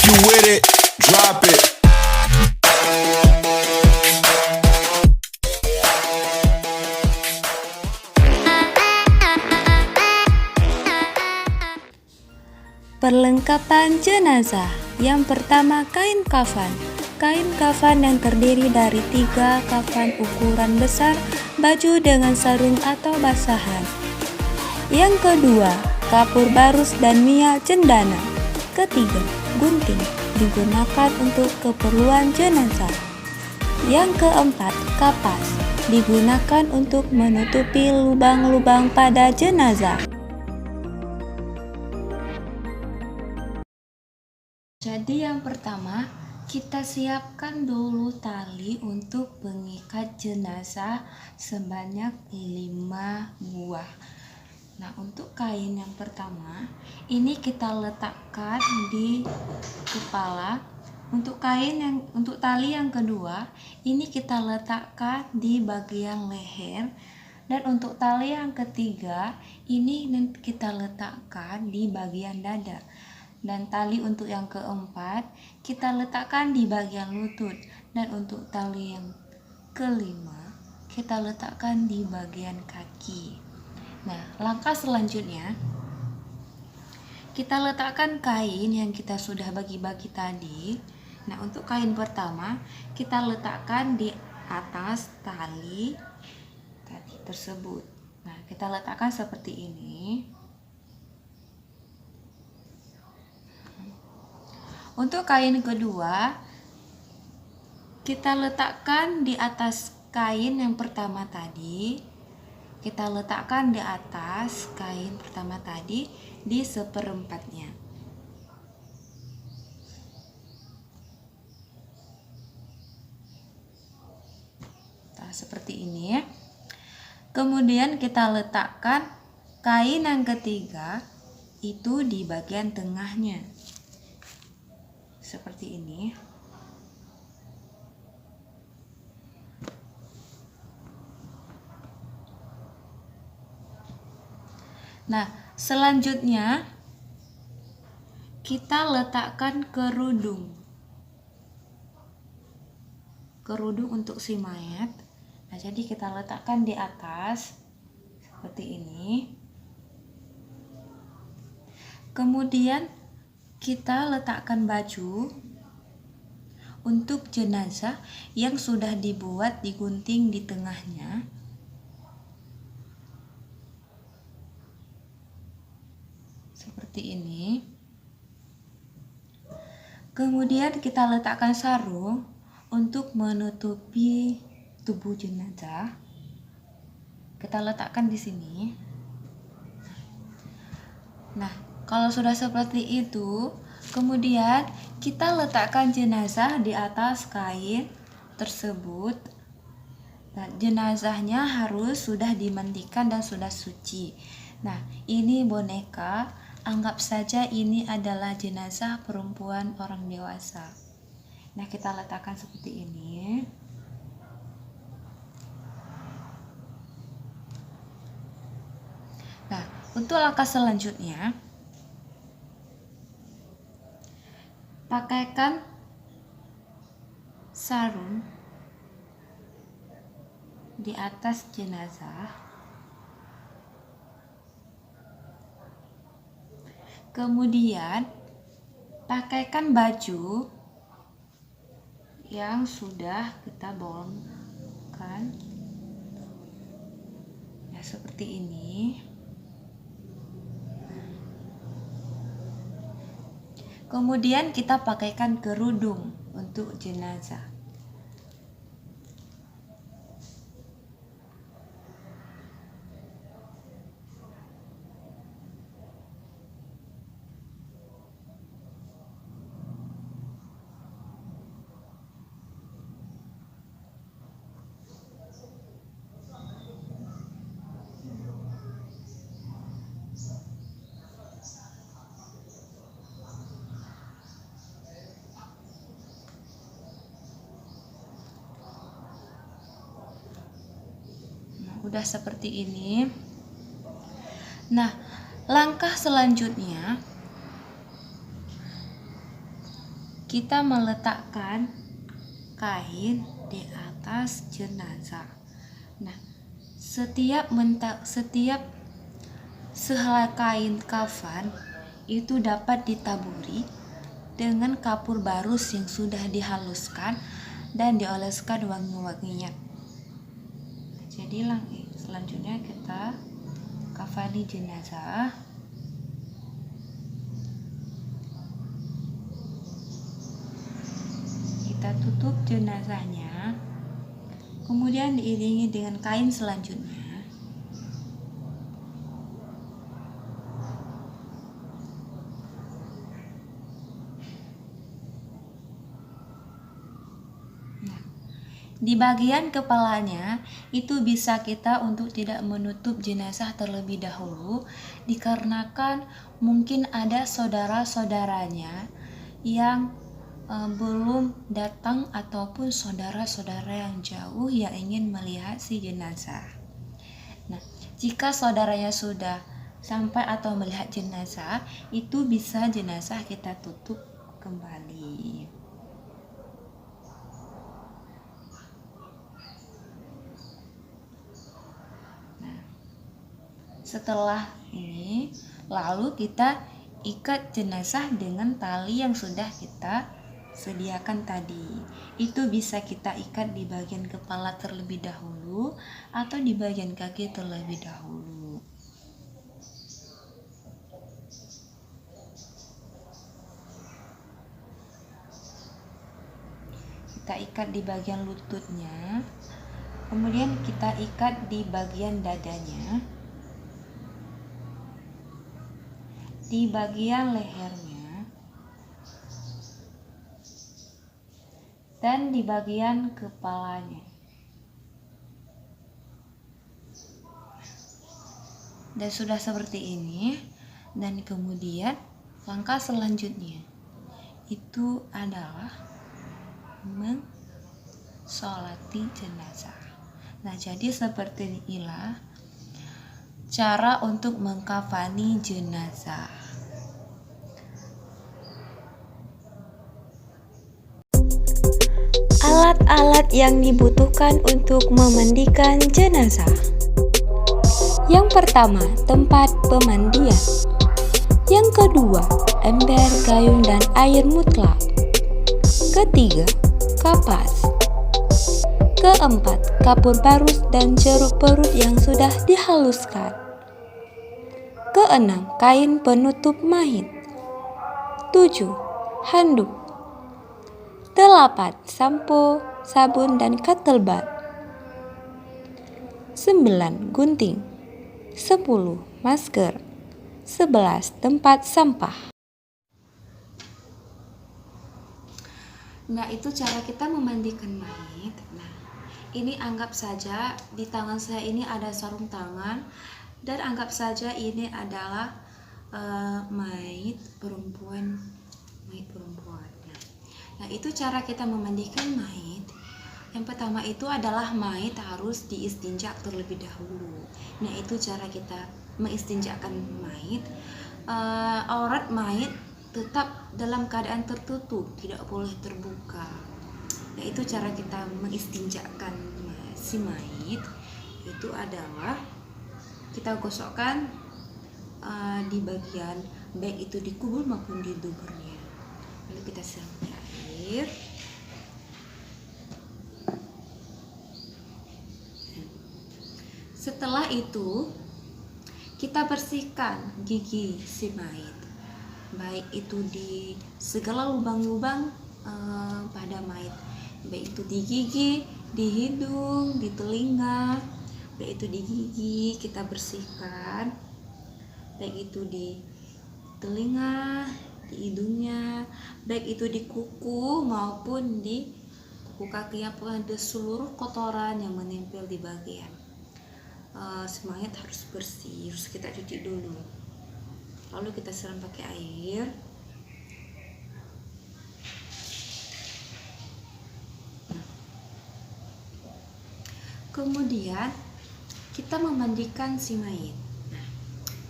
you with it, drop it. Perlengkapan jenazah. Yang pertama, kain kafan. Kain kafan yang terdiri dari 3 kafan ukuran besar, baju dengan sarung atau basahan. Yang kedua, kapur barus dan minyak cendana. Ketiga, gunting digunakan untuk keperluan jenazah. Yang keempat, kapas digunakan untuk menutupi lubang-lubang pada jenazah. Jadi yang pertama, kita siapkan dulu tali untuk mengikat jenazah sebanyak 5 buah. Nah, untuk kain yang pertama, ini kita letakkan di kepala. Untuk tali yang kedua, ini kita letakkan di bagian leher. Dan untuk tali yang ketiga, ini kita letakkan di bagian dada. Dan tali untuk yang keempat, kita letakkan di bagian lutut. Dan untuk tali yang kelima, kita letakkan di bagian kaki. Nah, langkah selanjutnya, kita letakkan kain yang kita sudah bagi-bagi tadi. Nah, untuk kain pertama, kita letakkan di atas tali tersebut. Nah, kita letakkan seperti ini. Untuk kain kedua, kita letakkan di atas kain yang pertama tadi. Kita letakkan di atas kain pertama tadi di seperempatnya. Nah, seperti ini. Kemudian kita letakkan kain yang ketiga itu di bagian tengahnya. Seperti ini. Nah, selanjutnya kita letakkan kerudung. Kerudung untuk si mayat. Nah, jadi kita letakkan di atas seperti ini. Kemudian kita letakkan baju untuk jenazah yang sudah dibuat digunting di tengahnya. Seperti ini. Kemudian kita letakkan sarung untuk menutupi tubuh jenazah. Kita letakkan di sini. Nah, kalau sudah seperti itu, kemudian kita letakkan jenazah di atas kain tersebut. Nah, jenazahnya harus sudah dimandikan dan sudah suci. Nah, ini boneka. Anggap saja ini adalah jenazah perempuan orang dewasa. Nah, kita letakkan seperti ini. Nah, untuk langkah selanjutnya, pakaikan sarung di atas jenazah. Kemudian pakaikan baju yang sudah kita bolongkan. Ya, seperti ini. Kemudian kita pakaikan kerudung untuk jenazah. Udah seperti ini. Nah, langkah selanjutnya kita meletakkan kain di atas jenazah. Nah, setiap sehelai kain kafan itu dapat ditaburi dengan kapur barus yang sudah dihaluskan dan dioleskan wangi-wanginya. Jadi selanjutnya kita kafani jenazah. Kita tutup jenazahnya, kemudian diiringi dengan kain selanjutnya. Di bagian kepalanya itu bisa kita untuk tidak menutup jenazah terlebih dahulu, dikarenakan mungkin ada saudara-saudaranya yang belum datang ataupun saudara-saudara yang jauh yang ingin melihat si jenazah. Nah, jika saudaranya sudah sampai atau melihat jenazah, itu bisa jenazah kita tutup kembali. Setelah ini, lalu kita ikat jenazah dengan tali yang sudah kita sediakan tadi. Itu bisa kita ikat di bagian kepala terlebih dahulu atau di bagian kaki terlebih dahulu. Kita ikat di bagian lututnya, kemudian kita ikat di bagian dadanya, di bagian lehernya, dan di bagian kepalanya. Dan sudah seperti ini, dan kemudian langkah selanjutnya itu adalah mensolati jenazah. Nah, jadi seperti inilah cara untuk mengkafani jenazah. Alat-alat yang dibutuhkan untuk memandikan jenazah. Yang pertama, tempat pemandian. Yang kedua, ember, gayung, dan air mutlak. Ketiga, kapas. Keempat, kapur barus dan jeruk perut yang sudah dihaluskan. Keenam, kain penutup mayit. 7. Handuk. 8. Sampo, sabun, dan cotton bud. 9. Gunting. 10. Masker. 11. Tempat sampah. Nah, itu cara kita memandikan mayit. Nah, ini anggap saja di tangan saya ini ada sarung tangan, dan anggap saja ini adalah mayit perempuan. Nah, itu cara kita memandikan mayit. Yang pertama itu adalah mayit harus diistinja terlebih dahulu. Nah, itu cara kita mengistinjakan mayit. Aurat mayit tetap dalam keadaan tertutup, tidak boleh terbuka. Nah, itu cara kita mengistinjakan si mayit. Itu adalah kita gosokkan di bagian baik itu di kubur maupun di duburnya. Lalu kita siramkan air. Setelah itu kita bersihkan gigi si mayit, baik itu di segala lubang-lubang pada mayit, baik itu di gigi, di hidung, di telinga. Baik itu di gigi kita bersihkan, baik itu di telinga, di hidungnya, baik itu di kuku maupun di kuku kaki, pokoknya ada seluruh kotoran yang menempel di bagian mayit harus bersih, harus kita cuci dulu. Lalu kita siram pakai air. Kemudian kita memandikan si mayit. Nah,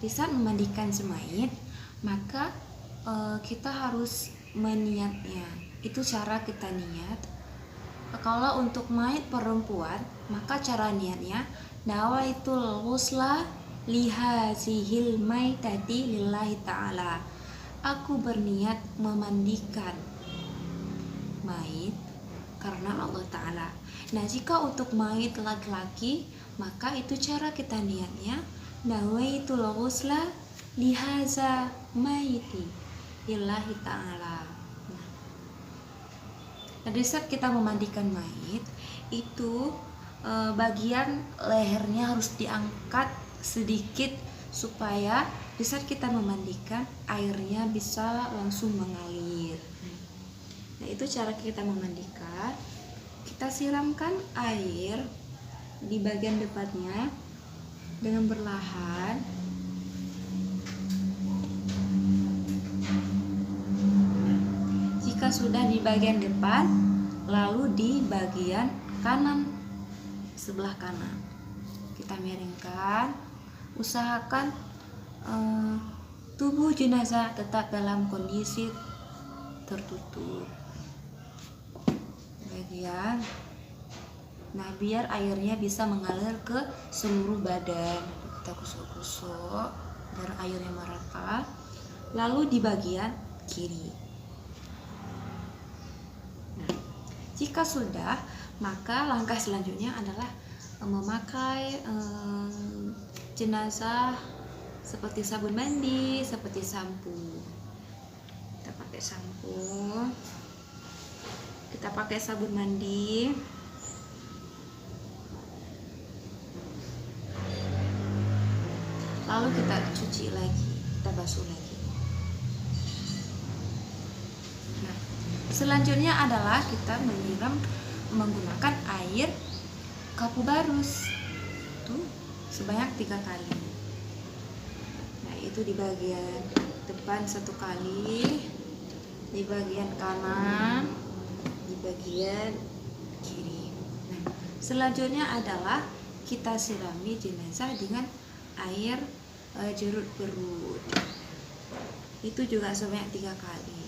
di saat memandikan si mayit, maka kita harus meniatnya. Itu cara kita niat. Kalau untuk mayit perempuan, maka cara niatnya nawaitul ghusla lihazihil maitati lillahi ta'ala. Aku berniat memandikan mayit karena Allah Ta'ala. Nah, jika untuk mayit laki-laki, maka itu cara kita niatnya nawaitul ghusla lihaza maiti lillahi ta'ala. Nah, di saat kita memandikan mayit itu bagian lehernya harus diangkat sedikit supaya di saat kita memandikan airnya bisa langsung mengalir. Nah, itu cara kita memandikan. Kita siramkan air di bagian depannya dengan perlahan. Jika sudah di bagian depan, lalu di bagian kanan, sebelah kanan kita miringkan. Usahakan tubuh jenazah tetap dalam kondisi tertutup bagian. Nah, biar airnya bisa mengalir ke seluruh badan. Kita kusuk-kusuk biar airnya merata. Lalu di bagian kiri. Nah, jika sudah, maka langkah selanjutnya adalah memakai jenazah seperti sabun mandi, seperti sampo. Kita pakai sampo. Kita pakai sabun mandi. Lalu kita cuci lagi, kita basuh lagi. Nah, selanjutnya adalah kita menyiram menggunakan air kapu barus. Tuh, sebanyak 3 kali. Nah, itu di bagian depan 1 kali, di bagian kanan, di bagian kiri. Nah, selanjutnya adalah kita sirami jenazah dengan air jeruk perut. Itu juga sebanyak 3 kali.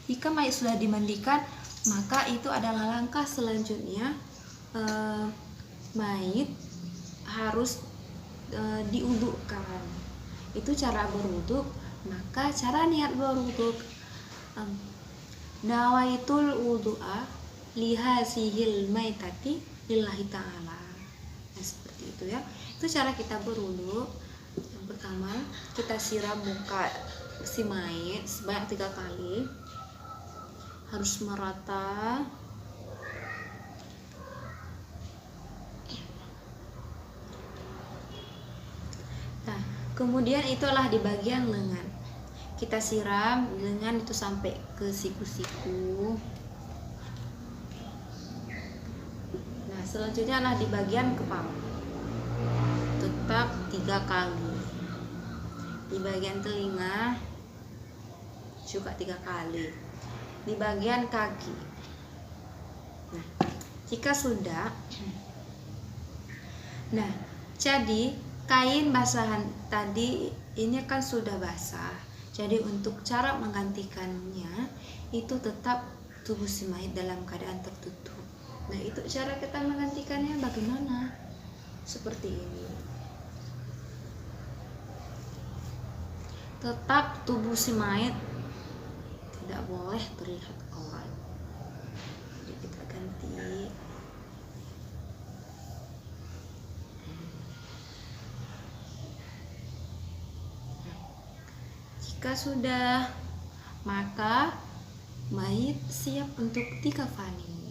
Jika mayat sudah dimandikan, maka itu adalah langkah selanjutnya. Mayit harus diudukkan. Itu cara berwuduk. Maka cara niat berwuduk, nawaitul wudu'a lihazihil maitati lillahi ta'ala. Nah, seperti itu ya. Itu cara kita berwuduk. Yang pertama, kita siram muka si mayit sebanyak 3 kali, harus merata. Nah, kemudian itulah di bagian lengan, kita siram lengan itu sampai ke siku-siku. Nah, selanjutnya adalah di bagian kepala, tetap 3 kali. Di bagian telinga juga 3 kali. Di bagian kaki. Nah, jika sudah, nah, jadi kain basahan tadi ini kan sudah basah. Jadi untuk cara menggantikannya itu tetap tubuh si mayit dalam keadaan tertutup. Nah, itu cara kita menggantikannya bagaimana? Seperti ini. Tetap tubuh si mayit tidak boleh terlihat aurat. Jadi kita ganti. Jika sudah, maka mayit siap untuk dikafani.